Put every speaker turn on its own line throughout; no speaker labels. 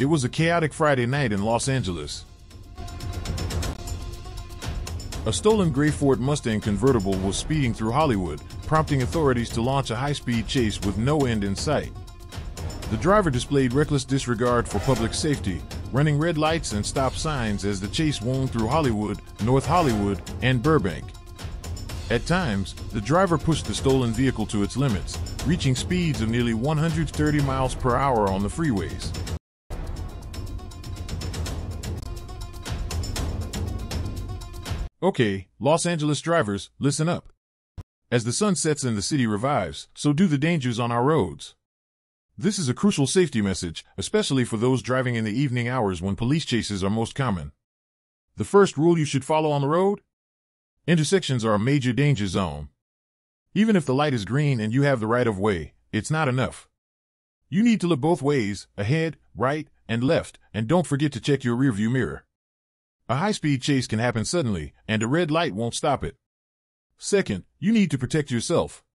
It was a chaotic Friday night in Los Angeles. A stolen gray Ford Mustang convertible was speeding through Hollywood, prompting authorities to launch a high-speed chase with no end in sight. The driver displayed reckless disregard for public safety, running red lights and stop signs as the chase wound through Hollywood, North Hollywood, and Burbank. At times, the driver pushed the stolen vehicle to its limits, reaching speeds of nearly 130 miles per hour on the freeways. Okay, Los Angeles drivers, listen up. As the sun sets and the city revives, so do the dangers on our roads. This is a crucial safety message, especially for those driving in the evening hours when police chases are most common. The first rule you should follow on the road? Intersections are a major danger zone. Even if the light is green and you have the right of way, it's not enough. You need to look both ways, ahead, right, and left, and don't forget to check your rearview mirror. A high-speed chase can happen suddenly, and a red light won't stop it. Second, you need to protect yourself.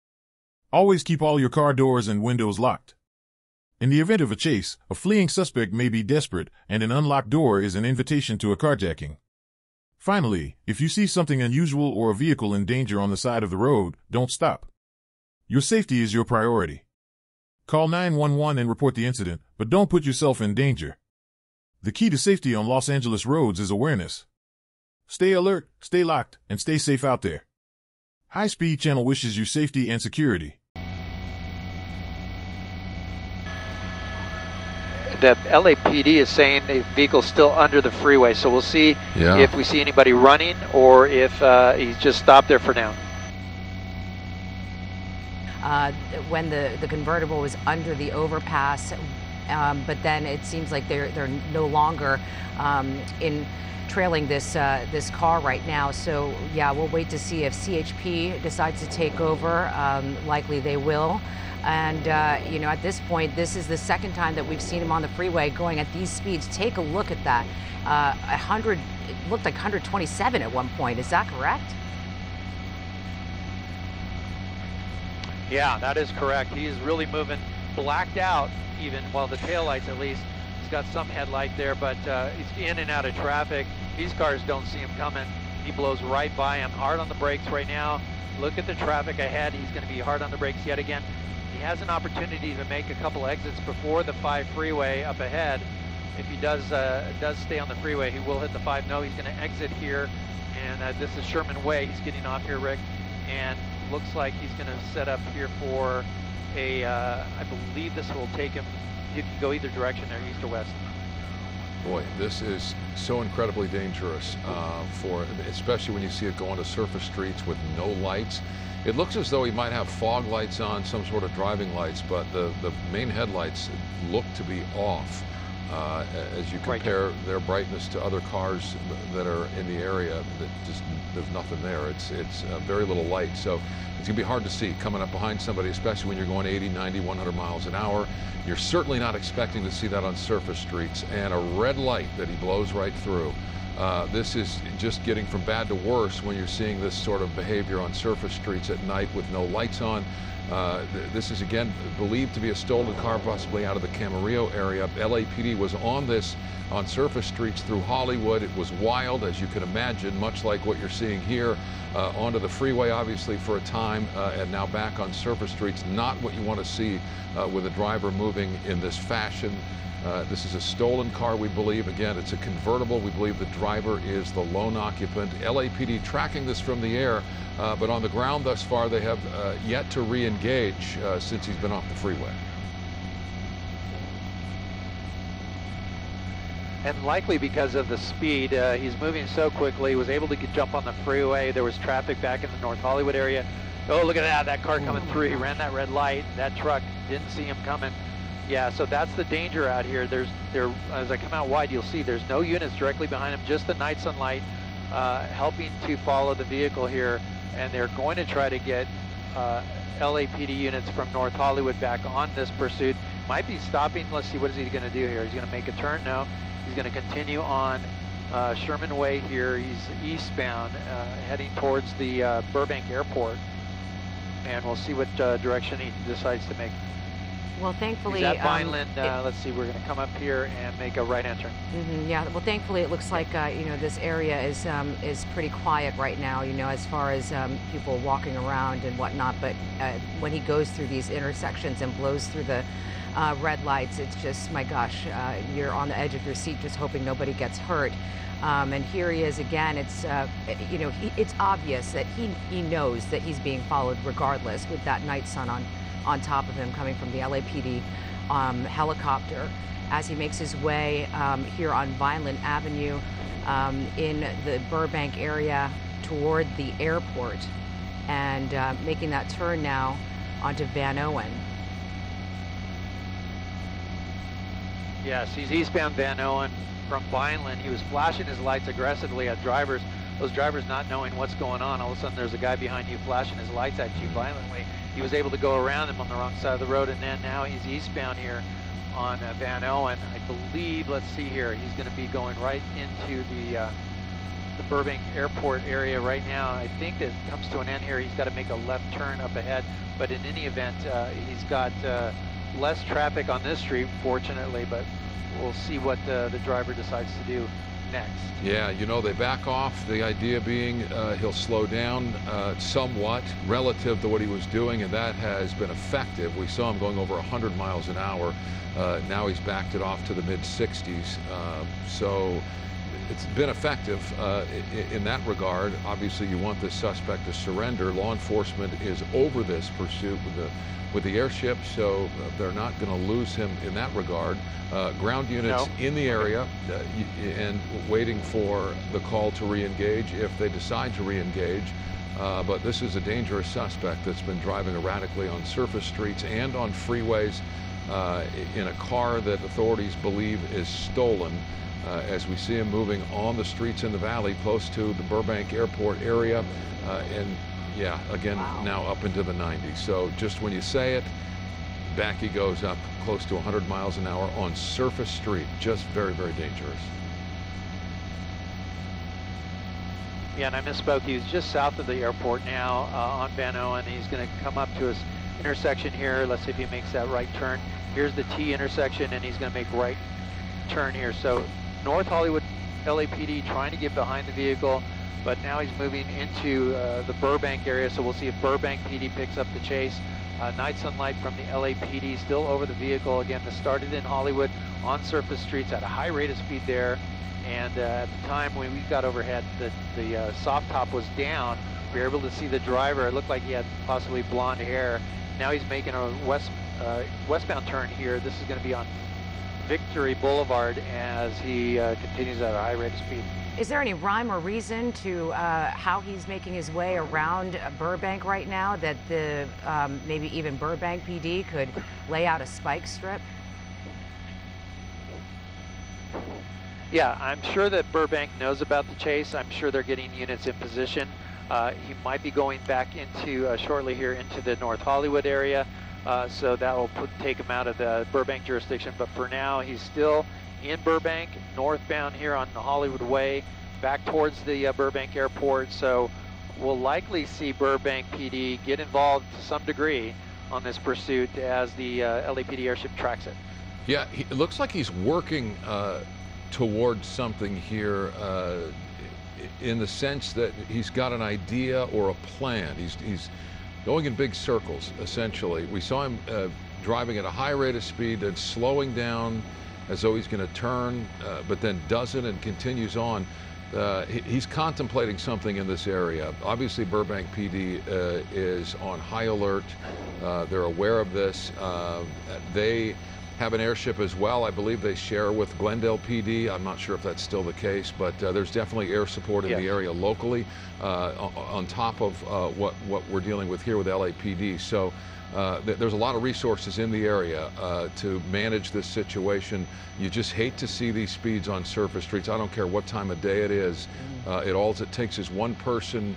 Always keep all your car doors and windows locked. In the event of a chase, a fleeing suspect may be desperate, and an unlocked door is an invitation to a carjacking. Finally, if you see something unusual or a vehicle in danger on the side of the road, don't stop. Your safety is your priority. Call 911 and report the incident, but don't put yourself in danger. The key to safety on Los Angeles roads is awareness. Stay alert, stay locked, and stay safe out there. High Speed Channel wishes you safety and security.
The LAPD is saying the vehicle's still under the freeway, so we'll see if we see anybody running or if he's just stopped there for now.
When the convertible was under the overpass, but then it seems like they're no longer in trailing this car right now. So yeah, we'll wait to see if CHP decides to take over. Likely they will. And you know, at this point, this is the second time that we've seen him on the freeway going at these speeds. Take a look at that. 100, it looked like 127 at one point. Is that correct?
Yeah, that is correct. He is really moving, blacked out even, well, the taillights at least. He's got some headlight there, but he's in and out of traffic. These cars don't see him coming. He blows right by him, hard on the brakes right now. Look at the traffic ahead. He's going to be hard on the brakes yet again. He has an opportunity to make a couple exits before the 5 freeway up ahead. If he does stay on the freeway, he will hit the 5. No, he's going to exit here, and this is Sherman Way. He's getting off here, Rick, and looks like he's going to set up here for a, I believe this will take him, he can go either direction there, east or west.
Boy, this is so incredibly dangerous, especially when you see it go onto surface streets with no lights. It looks as though he might have fog lights on, some sort of driving lights, but the main headlights look to be off as you compare their brightness to other cars that are in the area. That just, there's nothing there. It's very little light, so it's gonna be hard to see coming up behind somebody, especially when you're going 80, 90, 100 miles an hour. You're certainly not expecting to see that on surface streets, and a red light that he blows right through. This is just getting from bad to worse when you're seeing this sort of behavior on surface streets at night with no lights on. This is again believed to be a stolen car, possibly out of the Camarillo area. LAPD was on this on surface streets through Hollywood. It was wild, as you can imagine, much like what you're seeing here, onto the freeway obviously for a time, and now back on surface streets. Not what you want to see with a driver moving in this fashion. This is a stolen car, we believe. Again, it's a convertible. We believe the driver is the lone occupant. LAPD tracking this from the air, but on the ground thus far, they have yet to re-engage since he's been off the freeway.
And likely because of the speed, he's moving so quickly, he was able to jump on the freeway. There was traffic back in the North Hollywood area. Oh, look at that car coming through. He ran that red light. That truck didn't see him coming. Yeah, so that's the danger out here. As I come out wide, you'll see there's no units directly behind him, just the night sunlight helping to follow the vehicle here. And they're going to try to get LAPD units from North Hollywood back on this pursuit. Might be stopping. Let's see, what is he going to do here? He's going to make a turn? No. He's going to continue on Sherman Way here. He's eastbound, heading towards the Burbank Airport. And we'll see what direction he decides to make.
Well, thankfully,
he's at Vineland. Let's see, we're going to come up here and make a right-hand turn.
Yeah, well, thankfully, it looks like this area is pretty quiet right now. As far as people walking around and whatnot. But when he goes through these intersections and blows through the red lights, it's just, my gosh, you're on the edge of your seat, just hoping nobody gets hurt. And here he is again. It's it's obvious that he knows that he's being followed regardless, with that night sun on top of him coming from the LAPD helicopter, as he makes his way here on Vineland Avenue in the Burbank area toward the airport, and making that turn now onto Van Owen.
Yes, he's eastbound Van Owen from Vineland. He was flashing his lights aggressively at drivers, those drivers not knowing what's going on. All of a sudden there's a guy behind you flashing his lights at you violently. He was able to go around him on the wrong side of the road, and then now he's eastbound here on Van Owen. I believe, let's see here, he's going to be going right into the Burbank airport area right now. I think that comes to an end here. He's got to make a left turn up ahead, but in any event, he's got less traffic on this street, fortunately, but we'll see what the driver decides to do next.
Yeah, they back off, the idea being he'll slow down somewhat relative to what he was doing, and that has been effective. We saw him going over 100 miles an hour. Now he's backed it off to the mid-60s. So it's been effective in that regard. Obviously, you want this suspect to surrender. Law enforcement is over this pursuit with the airship, so they're not going to lose him in that regard. Ground units in the area and waiting for the call to re-engage if they decide to re-engage. But this is a dangerous suspect that's been driving erratically on surface streets and on freeways in a car that authorities believe is stolen. As we see him moving on the streets in the valley close to the Burbank airport area, and yeah, again, now up into the 90s. So just when you say it, back he goes up close to 100 miles an hour on surface street. Just very, very dangerous.
Yeah, and I misspoke. He's just south of the airport now on Van Owen. He's going to come up to his intersection here. Let's see if he makes that right turn. Here's the T intersection, and he's going to make right turn here. So North Hollywood LAPD trying to get behind the vehicle, but now he's moving into the Burbank area, so we'll see if Burbank PD picks up the chase. Night sunlight from the LAPD still over the vehicle. Again, this started in Hollywood on surface streets at a high rate of speed there, and at the time when we got overhead, the soft top was down. We were able to see the driver. It looked like he had possibly blonde hair. Now he's making a westbound turn here. This is going to be on Victory Boulevard as he continues at a high rate of speed.
Is there any rhyme or reason to how he's making his way around Burbank right now, that the maybe even Burbank PD could lay out a spike strip?
Yeah, I'm sure that Burbank knows about the chase. I'm sure they're getting units in position. He might be going back into shortly here into the North Hollywood area, so that will take him out of the Burbank jurisdiction. But for now, he's still in Burbank, northbound here on the Hollywood Way, back towards the Burbank airport. So we'll likely see Burbank PD get involved to some degree on this pursuit as the LAPD airship tracks it. Yeah,
it looks like he's working towards something here in the sense that he's got an idea or a plan. He's going in big circles, essentially. We saw him driving at a high rate of speed, then slowing down as though he's going to turn, but then doesn't and continues on. He's contemplating something in this area. Obviously, Burbank PD is on high alert. They're aware of this. They have an airship as well. I believe they share with Glendale PD. I'm not sure if that's still the case, but there's definitely air support in the area locally on top of what we're dealing with here with LAPD. So there's a lot of resources in the area to manage this situation. You just hate to see these speeds on surface streets. I don't care what time of day it is. All it takes is one person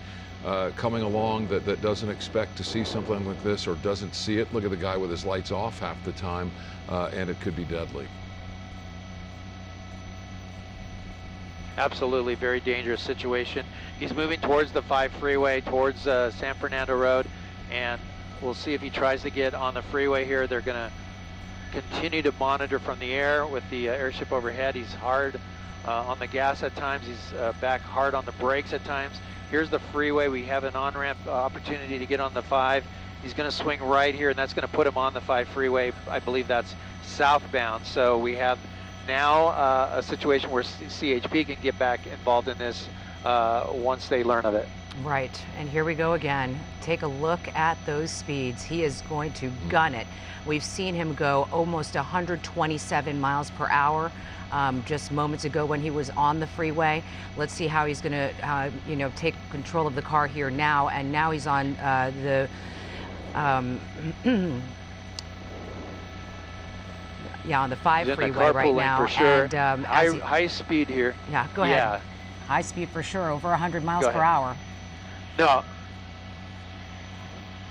coming along that doesn't expect to see something like this or doesn't see it. Look at the guy with his lights off half the time, and it could be deadly.
Absolutely, very dangerous situation. He's moving towards the 5 freeway, towards San Fernando Road, and we'll see if he tries to get on the freeway here. They're going to continue to monitor from the air with the airship overhead. He's hard on the gas at times. He's back hard on the brakes at times. Here's the freeway. We have an on-ramp opportunity to get on the 5. He's going to swing right here, and that's going to put him on the 5 freeway. I believe that's southbound. So we have now a situation where CHP can get back involved in this once they learn of it.
Right, and here we go again. Take a look at those speeds. He is going to gun it. We've seen him go almost 127 miles per hour just moments ago when he was on the freeway. Let's see how he's going to, you know, take control of the car here now. And now he's on the, yeah, on the 5 freeway right now.
For sure.
And
high speed here.
Yeah, go ahead. Yeah. High speed for sure, over 100 miles per hour.
No.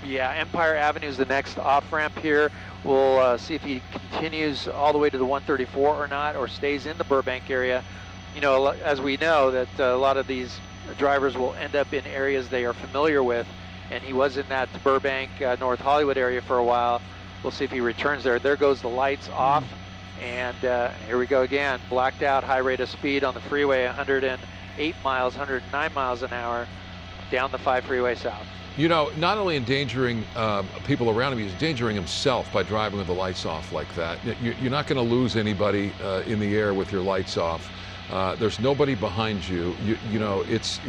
Yeah, Empire Avenue is the next off-ramp here. We'll see if he continues all the way to the 134 or not, or stays in the Burbank area. You know, as we know, that a lot of these drivers will end up in areas they are familiar with, and he was in that Burbank, North Hollywood area for a while. We'll see if he returns there. There goes the lights off, and here we go again. Blacked out, high rate of speed on the freeway, 108 miles, 109 miles an hour, down the 5 freeway south.
You know, not only endangering people around him, he's endangering himself by driving with the lights off like that. You're not going to lose anybody in the air with your lights off. There's nobody behind you. You know, it's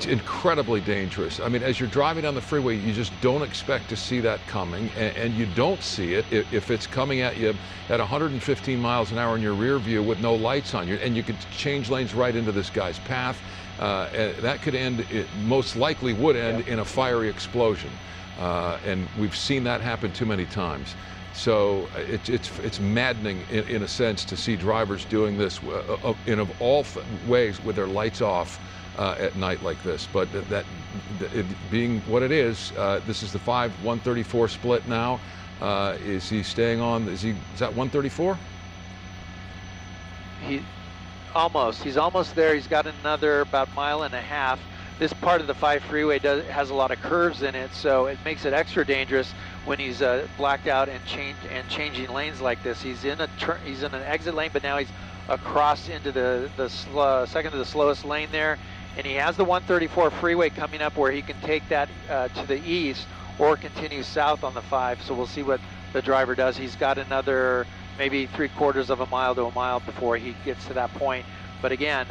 incredibly dangerous. I mean, as you're driving down the freeway, you just don't expect to see that coming, and you don't see it if it's coming at you at 115 miles an hour in your rear view with no lights on you, and you could change lanes right into this guy's path. That could end, it most likely would end in a fiery explosion. And we've seen that happen too many times. So it's maddening in a sense to see drivers doing this in of all ways with their lights off at night like this. But it being what it is, this is the 5-134 split now. Is he staying on, is that 134?
Almost. He's almost there. He's got another about 1.5 miles. This part of the 5 freeway has a lot of curves in it, so it makes it extra dangerous when he's blacked out and changing lanes like this. He's in an exit lane, but now he's across into the second to the slowest lane there, and he has the 134 freeway coming up where he can take that to the east or continue south on the 5. So we'll see what the driver does. He's got another maybe 3/4 of a mile to a mile before he gets to that point. But again,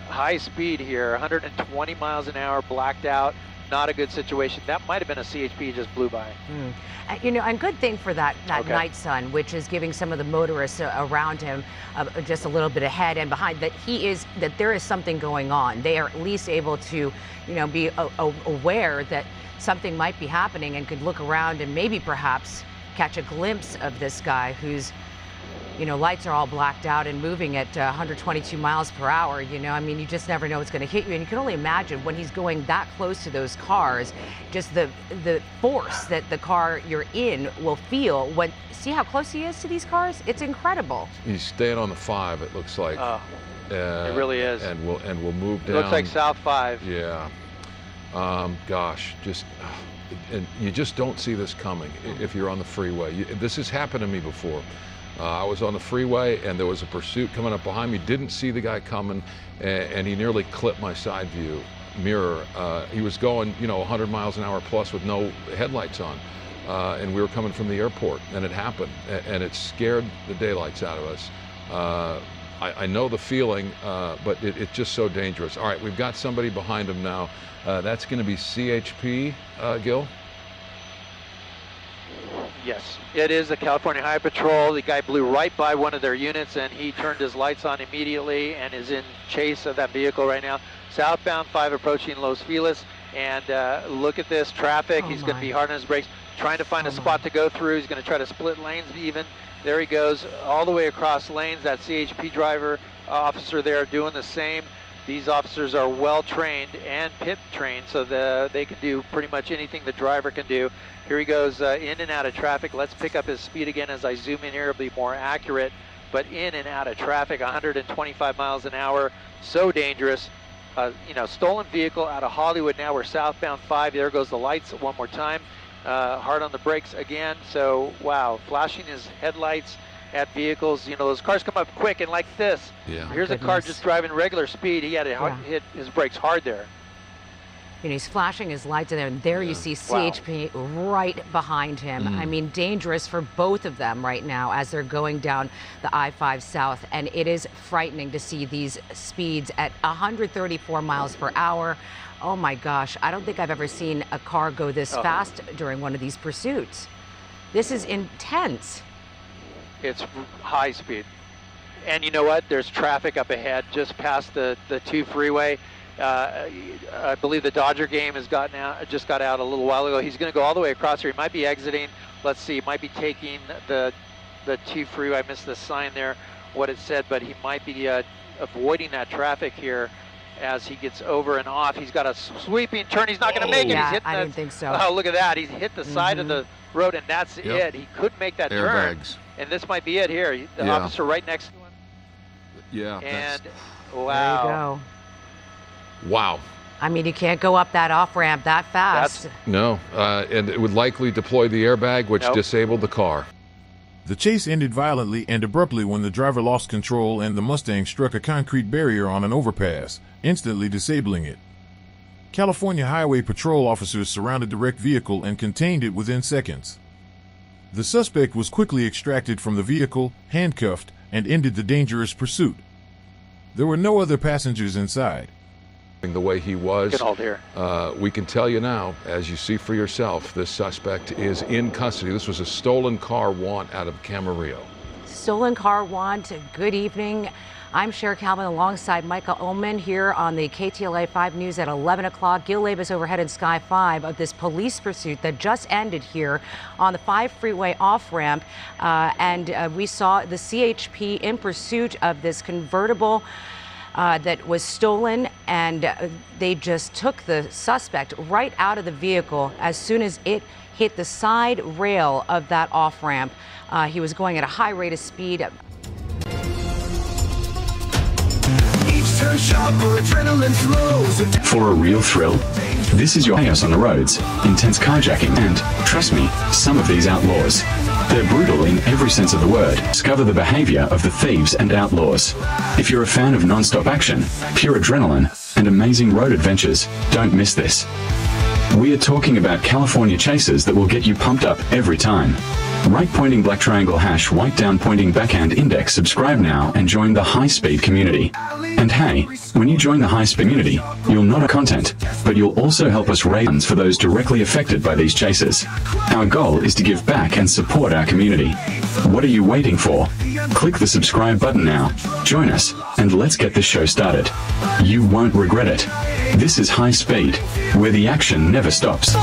high speed here, 120 miles an hour, blacked out, not a good situation. That might have been a CHP he just blew by.
You know, and good thing for that night sun, which is giving some of the motorists around him just a little bit ahead and behind, that there is something going on. They are at least able to, you know, be aware that something might be happening and could look around and maybe perhaps catch a glimpse of this guy whose, you know, lights are all blacked out and moving at 122 miles per hour. You know, I mean, you just never know what's going to hit you. And you can only imagine when he's going that close to those cars, just the force that the car you're in will feel when, see how close he is to these cars? It's incredible.
He's staying on the 5, it looks like.
It really is.
And we'll move down.
It looks like South 5.
Yeah. Gosh, just... And you just don't see this coming if you're on the freeway. This has happened to me before. I was on the freeway and there was a pursuit coming up behind me. Didn't see the guy coming, and he nearly clipped my side view mirror. He was going, you know, 100 miles an hour plus with no headlights on, and we were coming from the airport, and it happened, and it scared the daylights out of us. I know the feeling, but it's just so dangerous. All right, we've got somebody behind him now. That's going to be CHP, Gil?
Yes, it is the California Highway Patrol. The guy blew right by one of their units, and he turned his lights on immediately and is in chase of that vehicle right now. Southbound 5 approaching Los Feliz, and look at this traffic. He's going to be hard on his brakes, trying to find a spot to go through. He's going to try to split lanes even. There he goes, all the way across lanes. That CHP driver, officer there doing the same. These officers are well trained and pit trained, so they can do pretty much anything the driver can do. Here he goes in and out of traffic. Let's pick up his speed again as I zoom in here. It'll be more accurate, but in and out of traffic, 125 miles an hour, so dangerous. You know, stolen vehicle out of Hollywood now. We're southbound 5. There goes the lights one more time. hard on the brakes again. So, wow, flashing his headlights at vehicles. You know, those cars come up quick and like this.
Yeah.
Here's a car just driving regular speed. He had to hit his brakes hard there.
You know, he's flashing his lights in there, and there you see CHP right behind him. I mean, dangerous for both of them right now as they're going down the I-5 South, and it is frightening to see these speeds at 134 miles per hour. Oh my gosh, I don't think I've ever seen a car go this fast during one of these pursuits. This is intense.
It's high speed. And you know what? There's traffic up ahead just past the 2 freeway. I believe the Dodger game has just got out a little while ago. He's going to go all the way across here. He might be exiting. Let's see. He might be taking the 2 freeway. I missed the sign there, what it said, but he might be avoiding that traffic here as he gets over and off. He's got a sweeping turn. He's not going to make it.
Yeah,
He's
I didn't think so.
Oh, look at that. He's hit the side of the road, and that's it. He couldn't make that turn. And this might be it here. The officer right next to him.
Yeah.
And
There you go.
Wow.
I mean, you can't go up that off-ramp that fast.
No, and it would likely deploy the airbag, which disabled the car.
The chase ended violently and abruptly when the driver lost control and the Mustang struck a concrete barrier on an overpass, instantly disabling it. California Highway Patrol officers surrounded the wrecked vehicle and contained it within seconds. The suspect was quickly extracted from the vehicle, handcuffed, and ended the dangerous pursuit. There were no other passengers inside.
The way he was,
here.
We can tell you now, as you see for yourself, this suspect is in custody. This was a stolen car want out of Camarillo.
Stolen car want. Good evening. I'm Cher Calvin alongside Michael Ullman here on the KTLA 5 News at 11 o'clock. Gil Labus overhead in Sky 5 of this police pursuit that just ended here on the 5 freeway off-ramp. And we saw the CHP in pursuit of this convertible that was stolen, and they just took the suspect right out of the vehicle as soon as it hit the side rail of that off-ramp. He was going at a high rate of speed.
For a real thrill, this is your chaos on the roads, intense carjacking, and, trust me, some of these outlaws. They're brutal in every sense of the word. Discover the behavior of the thieves and outlaws. If you're a fan of non-stop action, pure adrenaline, and amazing road adventures, don't miss this. We are talking about California chases that will get you pumped up every time. Right pointing black triangle hash white down pointing backhand index. Subscribe now and join the high-speed community. And hey, when you join the high-speed community, you'll not content, but you'll also help us raise funds for those directly affected by these chases. Our goal is to give back and support our community. What are you waiting for? Click the subscribe button now, join us, and let's get this show started. You won't regret it. This is High Speed, where the action never stops.